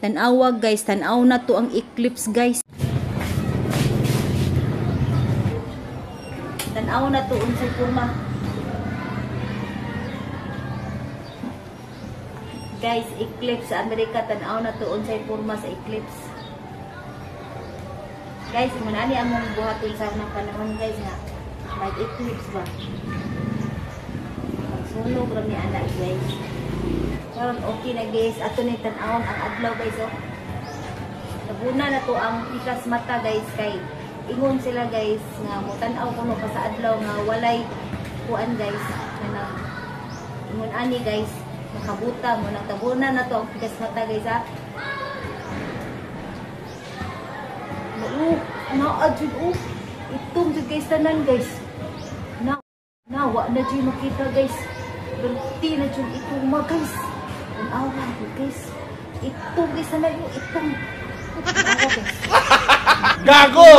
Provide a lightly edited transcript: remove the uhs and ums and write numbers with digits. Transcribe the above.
Tanawa guys, tanaw na to ang eclipse guys. Tanaw na to unsay forma. Guys, eclipse sa Amerika, tanaw na to unsay forma sa eclipse. Guys, manani among buhaton sa unang panahon guys nga may eclipse ba. Magsunog ra mi ana guys. Karon okay na guys, ato ni tan-awon ang adlaw guys oh. Nabuna na to ang pikas mata guys kay ingon sila guys nga mo tan-aw kuno pa sa adlaw nga walay kuan guys na ingon ani guys makabuta mo nagtabuna na to ang pikas mata guys ha. Naadjud itong jud guys tanan guys. Wa na jud makita guys. Berti na jud itong mga guys. Tanawa guys. Itong guys na yun itong. Gago!